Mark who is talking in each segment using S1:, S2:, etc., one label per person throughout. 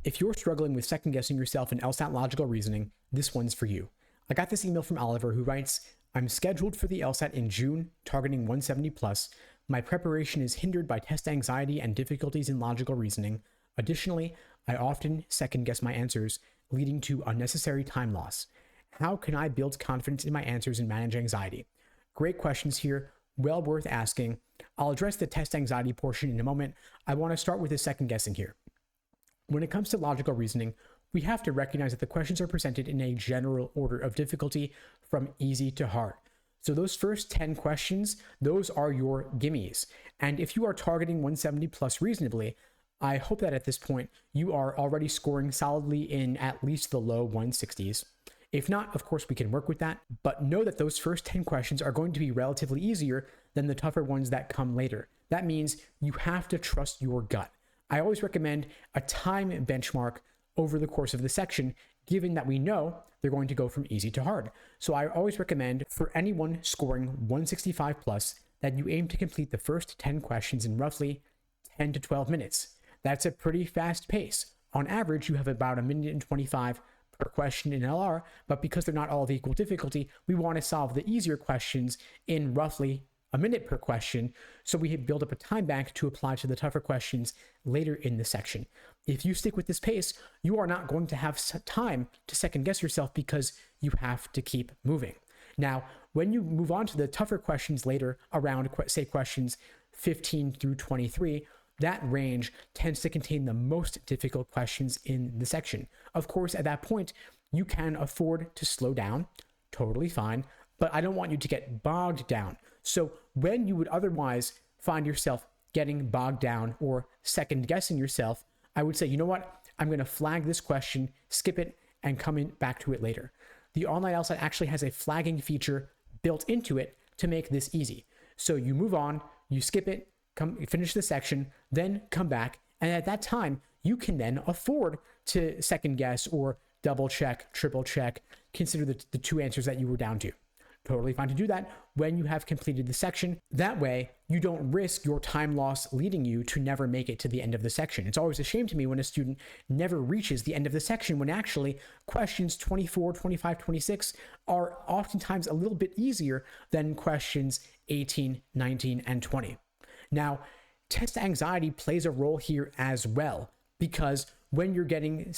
S1: If you're struggling with second guessing yourself in LSAT logical reasoning, this one's for you. I got this email from Oliver who writes, I'm scheduled for the LSAT in June, targeting 170 plus. My preparation is hindered by test anxiety and difficulties in logical reasoning. Additionally, I often second guess my answers, leading to unnecessary time loss. How can I build confidence in my answers and manage anxiety? Great questions here, well worth asking. I'll address the test anxiety portion in a moment. I want to start with the second guessing here. When it comes to logical reasoning, we have to recognize that the questions are presented in a general order of difficulty from easy to hard. So those first 10 questions, those are your gimmies. And if you are targeting 170 plus reasonably, I hope that at this point you are already scoring solidly in at least the low 160s. If not, of course, we can work with that, but know that those first 10 questions are going to be relatively easier than the tougher ones that come later. That means you have to trust your gut. I always recommend a time benchmark over the course of the section, given that we know they're going to go from easy to hard. So I always recommend for anyone scoring 165 plus that you aim to complete the first 10 questions in roughly 10 to 12 minutes. That's a pretty fast pace. On average, you have about a minute and 25 per question in LR, but because they're not all of equal difficulty, we want to solve the easier questions in roughly a minute per question, so we build up a time bank to apply to the tougher questions later in the section. If you stick with this pace, you are not going to have time to second guess yourself because you have to keep moving. Now, when you move on to the tougher questions later around, say, questions 15 through 23, that range tends to contain the most difficult questions in the section. Of course, at that point, you can afford to slow down, totally fine, but I don't want you to get bogged down. So when you would otherwise find yourself getting bogged down or second guessing yourself, I would say, you know what? I'm going to flag this question, skip it, and come in back to it later. The online LSAT actually has a flagging feature built into it to make this easy. So you move on, you skip it, finish the section, then come back. And at that time, you can then afford to second guess or double check, triple check, consider the two answers that you were down to. Totally fine to do that when you have completed the section. That way, you don't risk your time loss leading you to never make it to the end of the section. It's always a shame to me when a student never reaches the end of the section when actually questions 24, 25, 26 are oftentimes a little bit easier than questions 18, 19, and 20. Now, test anxiety plays a role here as well, because when you're getting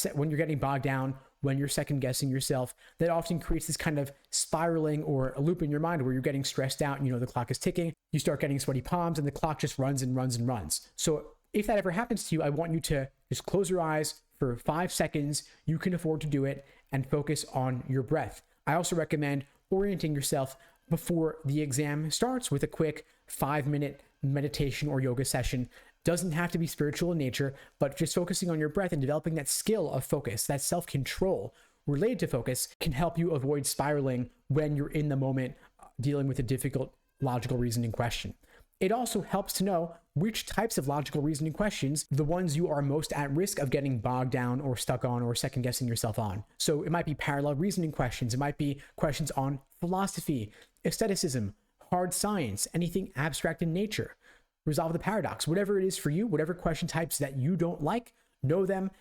S1: bogged down, when you're second guessing yourself, that often creates this kind of spiraling or a loop in your mind where you're getting stressed out and the clock is ticking, you start getting sweaty palms and the clock just runs and runs and runs. So if that ever happens to you, I want you to just close your eyes for 5 seconds. You can afford to do it and focus on your breath. I also recommend orienting yourself before the exam starts with a quick 5-minute meditation or yoga session. Doesn't have to be spiritual in nature, but just focusing on your breath and developing that skill of focus, that self-control related to focus, can help you avoid spiraling when you're in the moment dealing with a difficult logical reasoning question. It also helps to know which types of logical reasoning questions, the ones you are most at risk of getting bogged down or stuck on or second guessing yourself on. So it might be parallel reasoning questions. It might be questions on philosophy, aestheticism, hard science, anything abstract in nature. Resolve the paradox, whatever it is for you, whatever question types that you don't like, know them,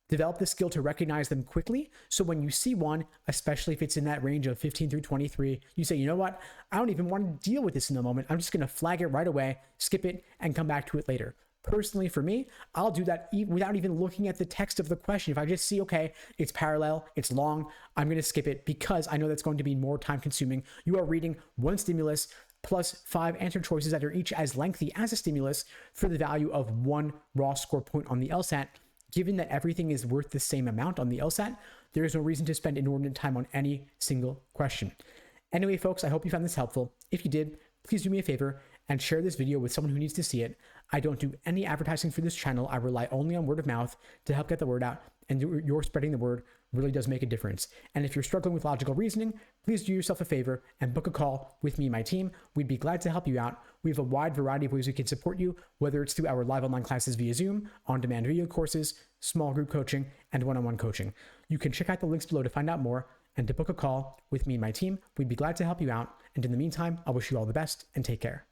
S1: develop the skill to recognize them quickly. So when you see one, especially if it's in that range of 15 through 23, you say, you know what? I don't even want to deal with this in the moment. I'm just going to flag it right away, skip it, and come back to it later. Personally, for me, I'll do that without even looking at the text of the question. If I just see, okay, it's parallel, it's long, I'm going to skip it because I know that's going to be more time consuming. You are reading one stimulus plus 5 answer choices that are each as lengthy as a stimulus for the value of 1 raw score point on the LSAT. Given that everything is worth the same amount on the LSAT, there is no reason to spend inordinate time on any single question. Anyway, folks, I hope you found this helpful. If you did, please do me a favor and share this video with someone who needs to see it. I don't do any advertising for this channel. I rely only on word of mouth to help get the word out, and your spreading the word really does make a difference. And if you're struggling with logical reasoning, please do yourself a favor and book a call with me and my team. We'd be glad to help you out. We have a wide variety of ways we can support you, whether it's through our live online classes via Zoom, on-demand video courses, small group coaching, and one-on-one coaching. You can check out the links below to find out more and to book a call with me and my team. We'd be glad to help you out. And in the meantime, I wish you all the best and take care.